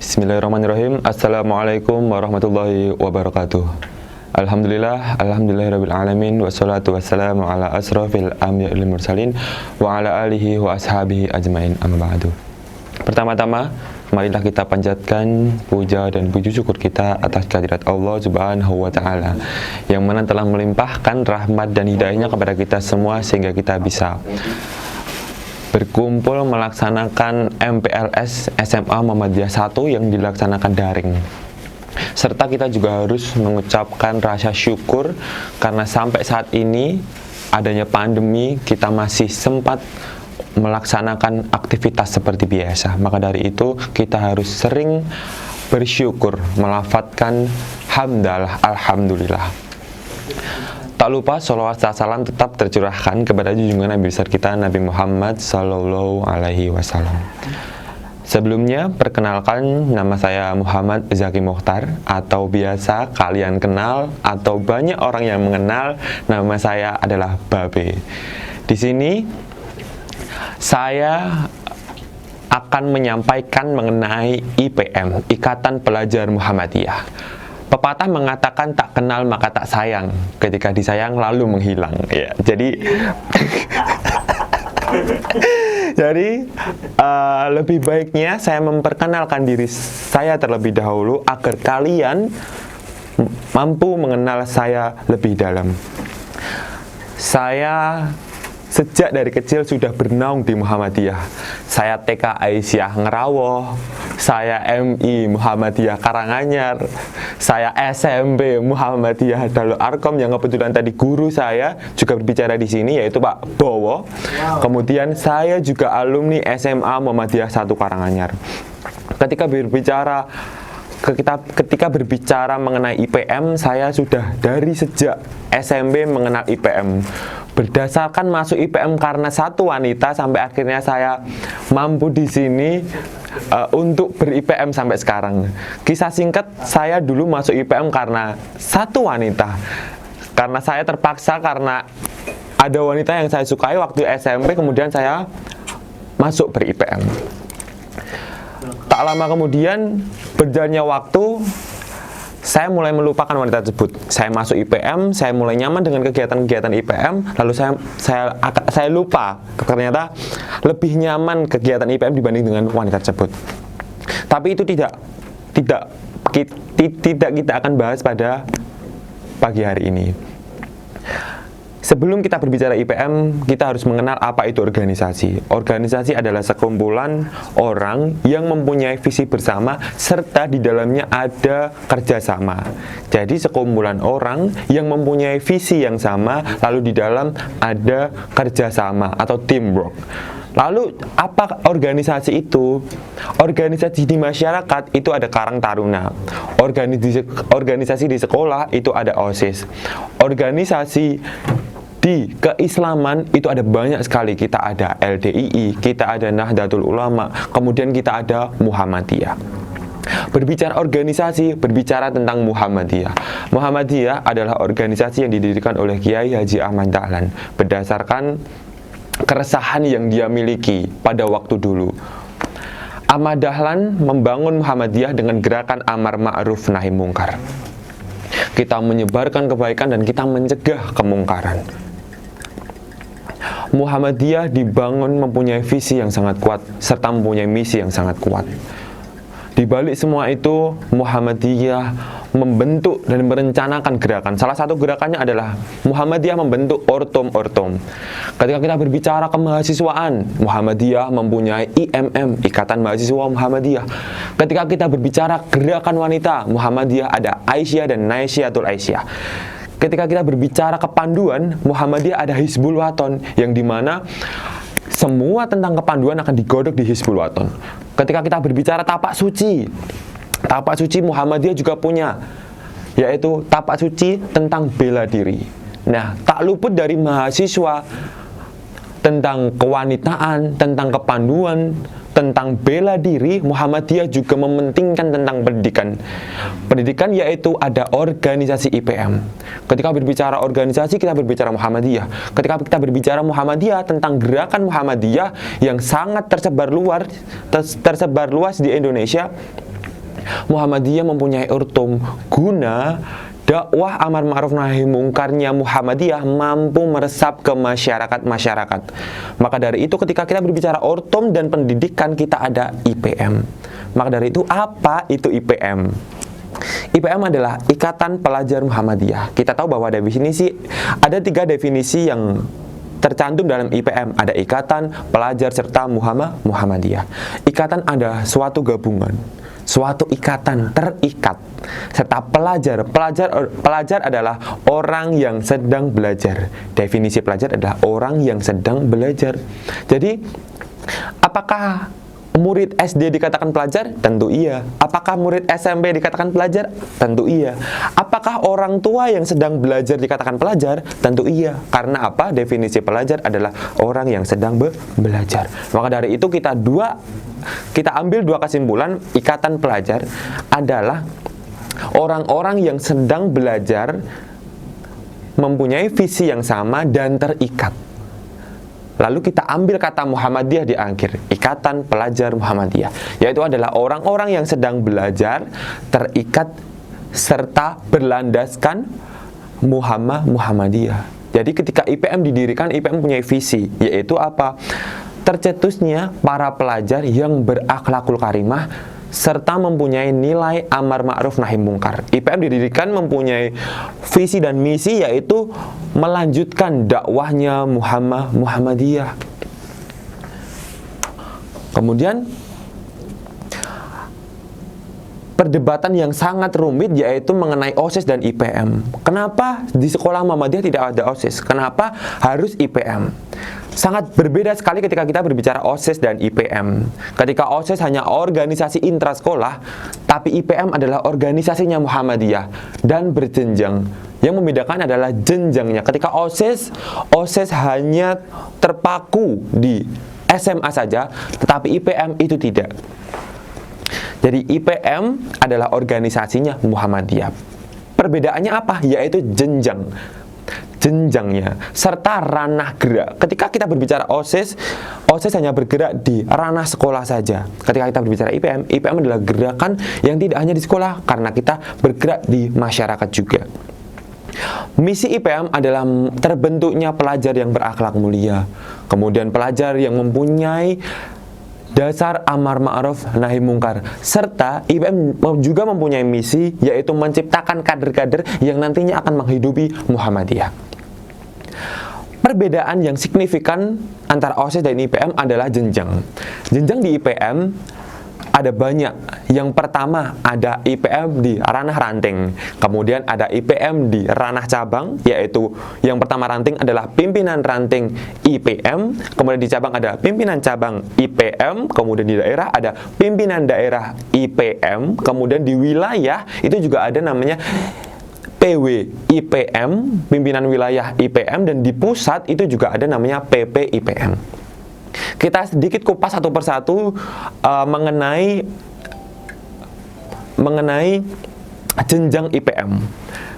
Bismillahirrahmanirrahim. Assalamualaikum warahmatullahi wabarakatuh. Alhamdulillahirabbil alamin, wassalatu wassalamu ala asrofil anbiya'i wal mursalin wa ala alihi wa ashabihi ajmain, amma ba'du. Pertama-tama, marilah kita panjatkan puja dan puji syukur kita atas kehadirat Allah Subhanahu wa taala yang mana telah melimpahkan rahmat dan hidayahnya kepada kita semua sehingga kita bisa berkumpul melaksanakan MPLS SMA Muhammadiyah 1 yang dilaksanakan daring. Serta kita juga harus mengucapkan rasa syukur karena sampai saat ini adanya pandemi kita masih sempat melaksanakan aktivitas seperti biasa. Maka dari itu kita harus sering bersyukur, melafadzkan hamdalah, alhamdulillah. Tak lupa sholawat salam tetap tercurahkan kepada junjungan Nabi besar kita Nabi Muhammad Sallallahu Alaihi Wasallam. Sebelumnya, perkenalkan, nama saya Muhammad Zaki Mokhtar, atau biasa kalian kenal atau banyak orang yang mengenal, nama saya adalah Babe. Di sini saya akan menyampaikan mengenai IPM, Ikatan Pelajar Muhammadiyah. Pepatah mengatakan tak kenal maka tak sayang, ketika disayang lalu menghilang. Ya, jadi lebih baiknya saya memperkenalkan diri saya terlebih dahulu agar kalian mampu mengenal saya lebih dalam. Saya sejak dari kecil sudah bernaung di Muhammadiyah. Saya TK Aisyah Ngerawoh, saya MI Muhammadiyah Karanganyar, saya SMP Muhammadiyah Darul Arkom yang kebetulan tadi guru saya juga berbicara di sini yaitu Pak Bowo. Kemudian saya juga alumni SMA Muhammadiyah 1 Karanganyar. Ketika berbicara mengenai IPM, saya sudah dari sejak SMP mengenal IPM. Berdasarkan masuk IPM karena satu wanita sampai akhirnya saya mampu di sini untuk ber-IPM sampai sekarang. Kisah singkat, saya dulu masuk IPM karena satu wanita. Karena saya terpaksa karena ada wanita yang saya sukai waktu SMP, kemudian saya masuk ber-IPM. Tak lama kemudian, berjalannya waktu, saya mulai melupakan wanita tersebut. Saya masuk IPM, saya mulai nyaman dengan kegiatan-kegiatan IPM, lalu saya lupa ternyata lebih nyaman kegiatan IPM dibanding dengan wanita tersebut. Tapi itu tidak kita akan bahas pada pagi hari ini. Sebelum kita berbicara IPM, kita harus mengenal apa itu organisasi. Organisasi adalah sekumpulan orang yang mempunyai visi bersama serta di dalamnya ada kerjasama. Jadi sekumpulan orang yang mempunyai visi yang sama, lalu di dalam ada kerjasama atau teamwork. Lalu apa organisasi itu? Organisasi di masyarakat itu ada Karang Taruna. Organisasi di sekolah itu ada OSIS. Organisasi di keislaman itu ada banyak sekali. Kita ada LDII, kita ada Nahdlatul Ulama, kemudian kita ada Muhammadiyah. Berbicara organisasi, berbicara tentang Muhammadiyah. Muhammadiyah adalah organisasi yang didirikan oleh Kiai Haji Ahmad Dahlan berdasarkan keresahan yang dia miliki pada waktu dulu. Ahmad Dahlan membangun Muhammadiyah dengan gerakan amar ma'ruf nahi mungkar. Kita menyebarkan kebaikan dan kita mencegah kemungkaran. Muhammadiyah dibangun mempunyai visi yang sangat kuat serta mempunyai misi yang sangat kuat. Di balik semua itu, Muhammadiyah membentuk dan merencanakan gerakan. Salah satu gerakannya adalah Muhammadiyah membentuk ortom-ortom. Ketika kita berbicara kemahasiswaan, Muhammadiyah mempunyai IMM, Ikatan Mahasiswa Muhammadiyah. Ketika kita berbicara gerakan wanita, Muhammadiyah ada Aisyah dan Naisyatul Aisyah. Ketika kita berbicara kepanduan, Muhammadiyah ada Hizbul Waton, yang dimana semua tentang kepanduan akan digodok di Hizbul Waton. Ketika kita berbicara tapak suci Muhammadiyah juga punya, yaitu tapak suci tentang bela diri. Nah, tak luput dari mahasiswa tentang kewanitaan, tentang kepanduan, tentang bela diri. Muhammadiyah juga mementingkan tentang pendidikan. Pendidikan yaitu ada organisasi IPM. Ketika berbicara organisasi, kita berbicara Muhammadiyah. Ketika kita berbicara Muhammadiyah, tentang gerakan Muhammadiyah yang sangat tersebar luas di Indonesia, Muhammadiyah mempunyai urtum guna dakwah amar ma'ruf nahi mungkarnya Muhammadiyah mampu meresap ke masyarakat. Maka dari itu ketika kita berbicara urtum dan pendidikan, kita ada IPM. Maka dari itu, apa itu IPM? IPM adalah Ikatan Pelajar Muhammadiyah. Kita tahu bahwa ada 3 definisi yang tercantum dalam IPM. Ada ikatan, pelajar, serta Muhammadiyah. Ikatan adalah suatu gabungan, suatu ikatan terikat, serta pelajar. Pelajar adalah orang yang sedang belajar. Definisi pelajar adalah orang yang sedang belajar. Jadi, apakah murid SD dikatakan pelajar? Tentu iya. Apakah murid SMP dikatakan pelajar? Tentu iya. Apakah orang tua yang sedang belajar dikatakan pelajar? Tentu iya. Karena apa? Definisi pelajar adalah orang yang sedang belajar. Maka dari itu kita ambil 2 kesimpulan. Ikatan pelajar adalah orang-orang yang sedang belajar, mempunyai visi yang sama dan terikat. Lalu kita ambil kata Muhammadiyah di akhir, Ikatan Pelajar Muhammadiyah, yaitu adalah orang-orang yang sedang belajar, terikat, serta berlandaskan Muhammadiyah. Jadi ketika IPM didirikan, IPM punya visi, yaitu apa? Tercetusnya para pelajar yang berakhlakul karimah serta mempunyai nilai amar ma'ruf nahi mungkar. IPM didirikan mempunyai visi dan misi, yaitu melanjutkan dakwahnya Muhammadiyah. Kemudian perdebatan yang sangat rumit yaitu mengenai OSIS dan IPM. Kenapa di sekolah Muhammadiyah tidak ada OSIS? Kenapa harus IPM? Sangat berbeda sekali ketika kita berbicara OSIS dan IPM. Ketika OSIS hanya organisasi intrasekolah, tapi IPM adalah organisasinya Muhammadiyah dan berjenjang. Yang membedakan adalah jenjangnya. Ketika OSIS hanya terpaku di SMA saja, tetapi IPM itu tidak. Jadi IPM adalah organisasinya Muhammadiyah. Perbedaannya apa? Yaitu jenjangnya, serta ranah gerak. Ketika kita berbicara OSIS hanya bergerak di ranah sekolah saja. Ketika kita berbicara IPM adalah gerakan yang tidak hanya di sekolah, karena kita bergerak di masyarakat juga. Misi IPM adalah terbentuknya pelajar yang berakhlak mulia, kemudian pelajar yang mempunyai dasar amar ma'ruf nahi mungkar, serta IPM juga mempunyai misi, yaitu menciptakan kader-kader yang nantinya akan menghidupi Muhammadiyah. Perbedaan yang signifikan antara OSIS dan IPM adalah jenjang. Jenjang di IPM ada banyak. Yang pertama ada IPM di ranah ranting, kemudian ada IPM di ranah cabang, yaitu yang pertama ranting adalah pimpinan ranting IPM, kemudian di cabang ada pimpinan cabang IPM, kemudian di daerah ada pimpinan daerah IPM, kemudian di wilayah itu juga ada namanya PW IPM, pimpinan wilayah IPM, dan di pusat itu juga ada namanya PP IPM. Kita sedikit kupas satu persatu mengenai jenjang IPM.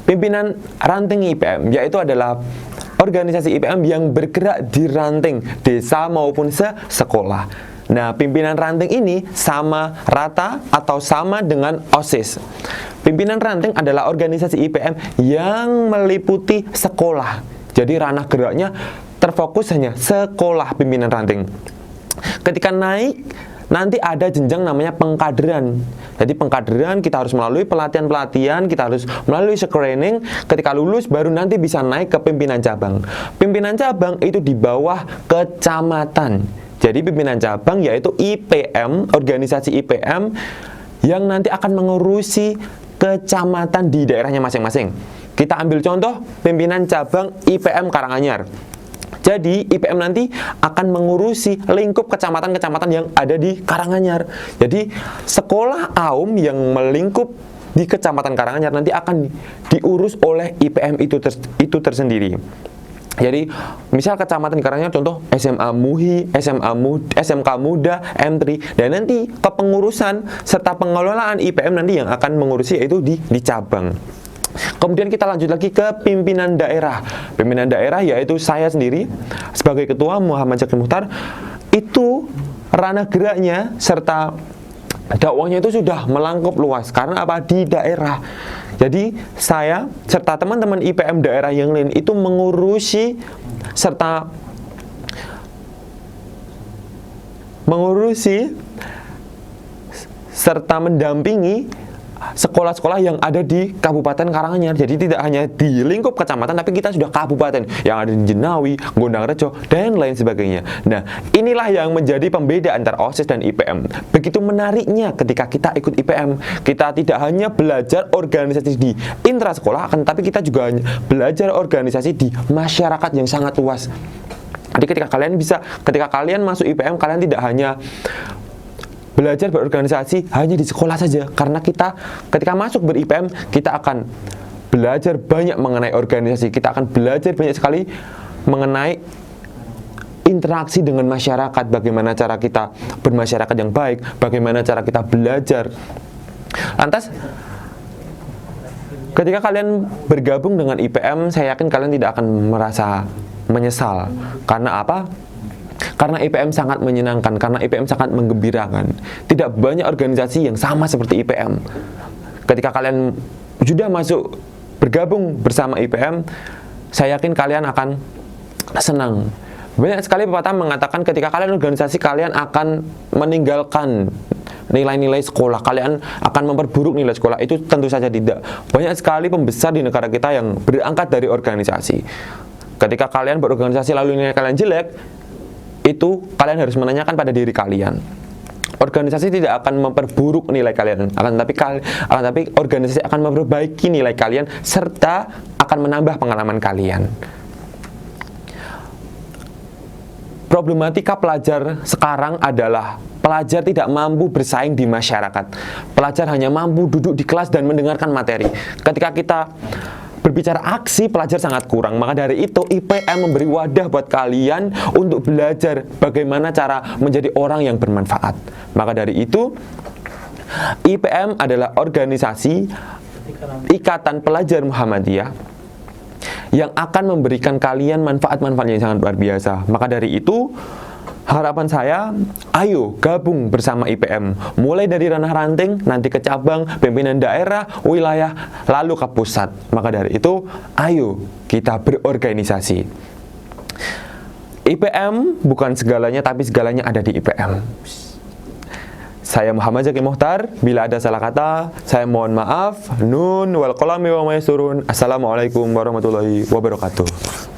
Pimpinan ranting IPM yaitu adalah organisasi IPM yang bergerak di ranting desa maupun sekolah. Nah, pimpinan ranting ini sama rata atau sama dengan OSIS. Pimpinan ranting adalah organisasi IPM yang meliputi sekolah. Jadi ranah geraknya terfokus hanya sekolah pimpinan ranting. Ketika naik, nanti ada jenjang namanya pengkaderan. Jadi pengkaderan kita harus melalui pelatihan-pelatihan, kita harus melalui screening. Ketika lulus baru nanti bisa naik ke pimpinan cabang. Pimpinan cabang itu di bawah kecamatan. Jadi pimpinan cabang yaitu IPM, organisasi IPM yang nanti akan mengurusi kecamatan di daerahnya masing-masing. Kita ambil contoh pimpinan cabang IPM Karanganyar. Jadi IPM nanti akan mengurusi lingkup kecamatan-kecamatan yang ada di Karanganyar. Jadi sekolah AUM yang melingkup di kecamatan Karanganyar nanti akan diurus oleh IPM itu tersendiri. Jadi misal kecamatan di Karanganyar contoh SMA MUHI, SMK Muda, M3, dan nanti kepengurusan serta pengelolaan IPM nanti yang akan mengurusi yaitu di cabang. Kemudian kita lanjut lagi ke pimpinan daerah. Pimpinan daerah yaitu saya sendiri sebagai ketua Muhammad Syakir Mukhtar. Itu ranah geraknya serta dakwahnya itu sudah melangkup luas. Karena apa? Di daerah. Jadi saya serta teman-teman IPM daerah yang lain itu mengurusi serta mendampingi sekolah-sekolah yang ada di Kabupaten Karanganyar. Jadi tidak hanya di lingkup kecamatan, tapi kita sudah kabupaten yang ada di Jenawi, Gondangrejo, dan lain sebagainya. Nah, inilah yang menjadi pembeda antara OSIS dan IPM. Begitu menariknya ketika kita ikut IPM, kita tidak hanya belajar organisasi di intrasekolah, akan tapi kita juga belajar organisasi di masyarakat yang sangat luas. Jadi ketika kalian masuk IPM, kalian tidak hanya belajar berorganisasi hanya di sekolah saja, karena kita ketika masuk ber-IPM kita akan belajar banyak mengenai organisasi, kita akan belajar banyak sekali mengenai interaksi dengan masyarakat, bagaimana cara kita bermasyarakat yang baik, bagaimana cara kita belajar. Lantas ketika kalian bergabung dengan IPM, saya yakin kalian tidak akan merasa menyesal. Karena apa? Karena IPM sangat menyenangkan, karena IPM sangat menggembirakan. Tidak banyak organisasi yang sama seperti IPM. Ketika kalian sudah masuk bergabung bersama IPM, saya yakin kalian akan senang. Banyak sekali pepatah mengatakan ketika kalian organisasi, kalian akan meninggalkan nilai-nilai sekolah, kalian akan memperburuk nilai sekolah. Itu tentu saja tidak. Banyak sekali pembesar di negara kita yang berangkat dari organisasi. Ketika kalian berorganisasi lalu nilai kalian jelek, itu kalian harus menanyakan pada diri kalian. Organisasi tidak akan memperburuk nilai kalian, akan tapi organisasi akan memperbaiki nilai kalian serta akan menambah pengalaman kalian. Problematika pelajar sekarang adalah pelajar tidak mampu bersaing di masyarakat. Pelajar hanya mampu duduk di kelas dan mendengarkan materi. Ketika kita berbicara aksi, pelajar sangat kurang. Maka dari itu IPM memberi wadah buat kalian untuk belajar bagaimana cara menjadi orang yang bermanfaat. Maka dari itu IPM adalah organisasi Ikatan Pelajar Muhammadiyah yang akan memberikan kalian manfaat-manfaat yang sangat luar biasa. Maka dari itu harapan saya, ayo gabung bersama IPM. Mulai dari ranah ranting, nanti ke cabang, pimpinan daerah, wilayah, lalu ke pusat. Maka dari itu, ayo kita berorganisasi. IPM bukan segalanya, tapi segalanya ada di IPM. Saya Muhammad Zaki Muhtar. Bila ada salah kata, saya mohon maaf. Nun wal qalami wa ma yasurun. Assalamualaikum warahmatullahi wabarakatuh.